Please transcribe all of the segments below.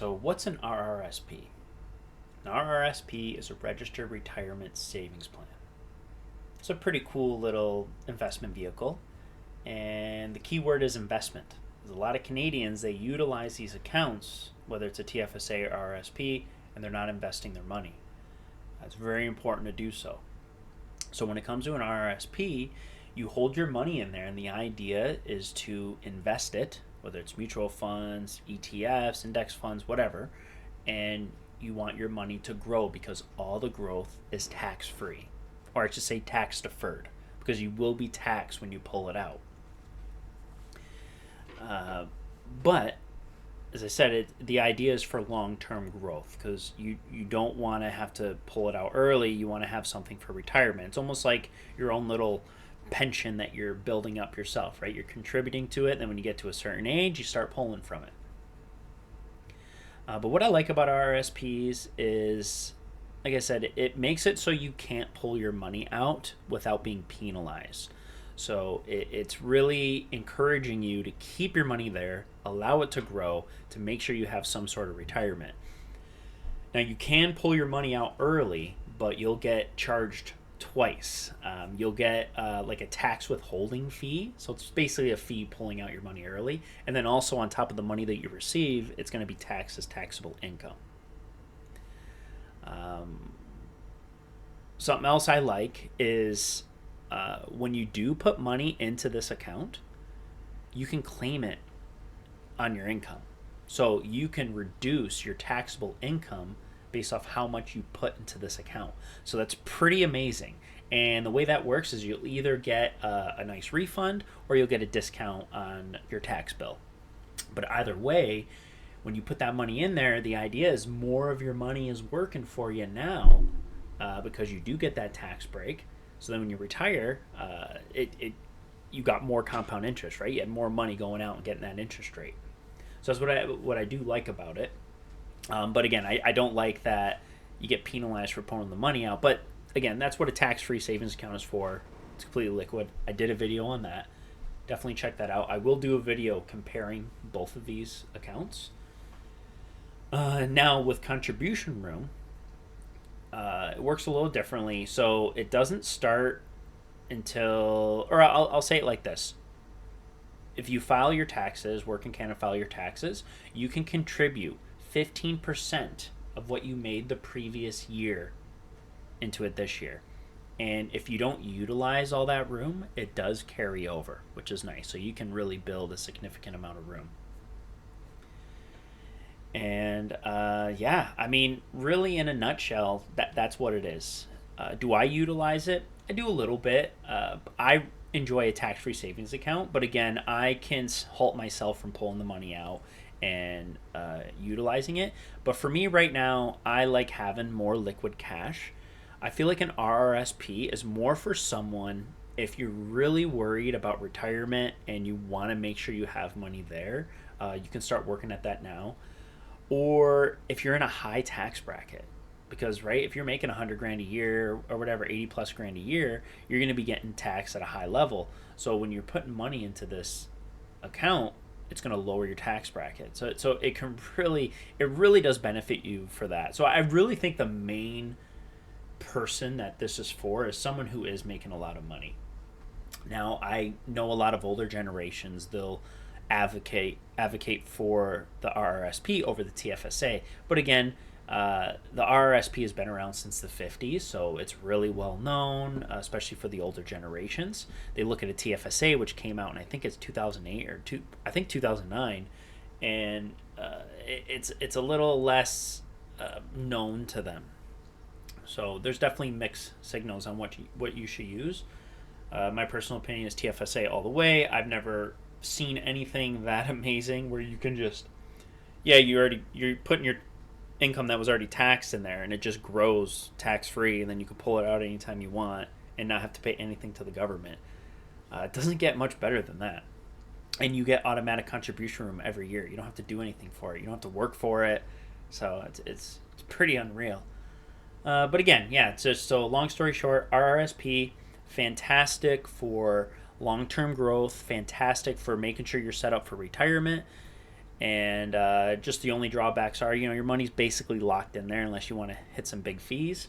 So what's an RRSP? An RRSP is a registered retirement savings plan. It's a pretty cool little investment vehicle, and the key word is investment. There's a lot of Canadians, they utilize these accounts, whether it's a TFSA or RRSP, and they're not investing their money. It's very important to do so. So when it comes to an RRSP, you hold your money in there, and the idea is to invest it, whether it's mutual funds, ETFs, index funds, whatever, and you want your money to grow because all the growth is tax free, or I should say tax deferred, because you will be taxed when you pull it out. But as I said, the idea is for long term growth because you don't want to have to pull it out early. You want to have something for retirement. It's almost like your own little pension that you're building up yourself, right? You're contributing to it. Then when you get to a certain age, you start pulling from it. But what I like about RRSPs is, like I said, it makes it so you can't pull your money out without being penalized. So it's really encouraging you to keep your money there, allow it to grow, to make sure you have some sort of retirement. Now, you can pull your money out early, but you'll get charged twice. You'll get like a tax withholding fee. So it's basically a fee pulling out your money early. And then also on top of the money that you receive, it's going to be taxed as taxable income. Something else I like is when you do put money into this account, you can claim it on your income. So you can reduce your taxable income based off how much you put into this account. So that's pretty amazing. And the way that works is you'll either get a nice refund or you'll get a discount on your tax bill. But either way, when you put that money in there, the idea is more of your money is working for you now because you do get that tax break. So then when you retire, you got more compound interest, right? You had more money going out and getting that interest rate. So that's what I do like about it. But again, I don't like that you get penalized for pulling the money out. But again, that's what a tax-free savings account is for. It's completely liquid. I did a video on that. Definitely check that out. I will do a video comparing both of these accounts. Now with contribution room, it works a little differently. So it doesn't start until, or I'll say it like this. If you file your taxes, work in Canada, file your taxes, you can contribute 15% of what you made the previous year into it this year. And if you don't utilize all that room, it does carry over, which is nice. So you can really build a significant amount of room. And yeah, I mean, really in a nutshell, that's what it is. Do I utilize it? I do a little bit. I enjoy a tax-free savings account, but again, I can halt myself from pulling the money out and utilizing it. But for me right now, I like having more liquid cash. I feel like an RRSP is more for someone if you're really worried about retirement and you want to make sure you have money there. You can start working at that now. Or if you're in a high tax bracket, because right, if you're making 100 grand a year or whatever, 80 plus grand a year, you're going to be getting taxed at a high level. So when you're putting money into this account, it's going to lower your tax bracket. So it really does benefit you for that. So I really think the main person that this is for is someone who is making a lot of money. Now, I know a lot of older generations, they'll advocate for the RRSP over the TFSA. But again, the RRSP has been around since the 50s, so it's really well known, especially for the older generations. They look at a TFSA, which came out in I think it's 2008 or 2009, and it's a little less known to them. So there's definitely mixed signals on what you should use. My personal opinion is TFSA all the way. I've never seen anything that amazing where you can just, you're putting your income that was already taxed in there and it just grows tax free, and then you can pull it out anytime you want and not have to pay anything to the government. It doesn't get much better than that. And you get automatic contribution room every year. You don't have to do anything for it. You don't have to work for it. So it's pretty unreal. But again, yeah, so long story short, RRSP, fantastic for long-term growth, fantastic for making sure you're set up for retirement. And just the only drawbacks are, your money's basically locked in there unless you want to hit some big fees.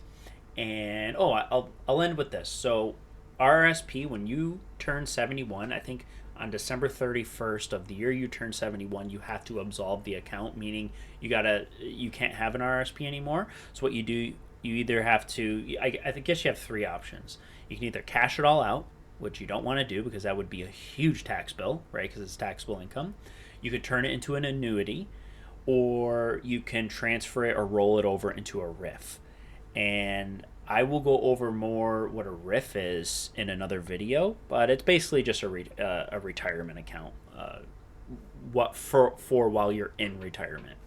And I'll end with this. So RRSP, when you turn 71, I think on December 31st of the year you turn 71, you have to absolve the account, meaning you can't have an RRSP anymore. So what you do, you either have to, I guess you have three options. You can either cash it all out, which you don't want to do because that would be a huge tax bill, right? Because it's taxable income. You could turn it into an annuity, or you can transfer it or roll it over into a RIF. And I will go over more what a RIF is in another video, but it's basically just a retirement account. What for while you're in retirement,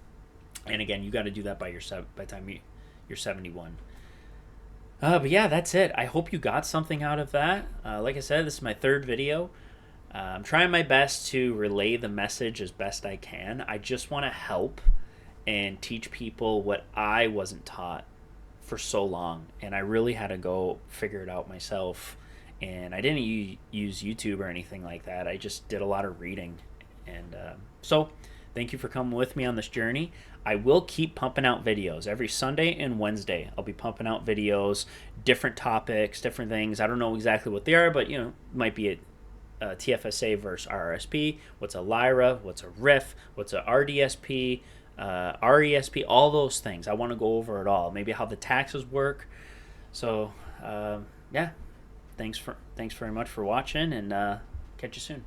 and again, you got to do that by the time you're 71. But yeah, that's it. I hope you got something out of that. Like I said, this is my third video. I'm trying my best to relay the message as best I can. I just want to help and teach people what I wasn't taught for so long, and I really had to go figure it out myself. And I didn't use YouTube or anything like that. I just did a lot of reading. And so thank you for coming with me on this journey. I will keep pumping out videos every Sunday and Wednesday. I'll be pumping out videos, different topics, different things. I don't know exactly what they are, but might be a TFSA versus RRSP. What's a LIRA? What's a RIF? What's a RDSP? RESP? All those things. I want to go over it all. Maybe how the taxes work. So yeah, thanks very much for watching, and catch you soon.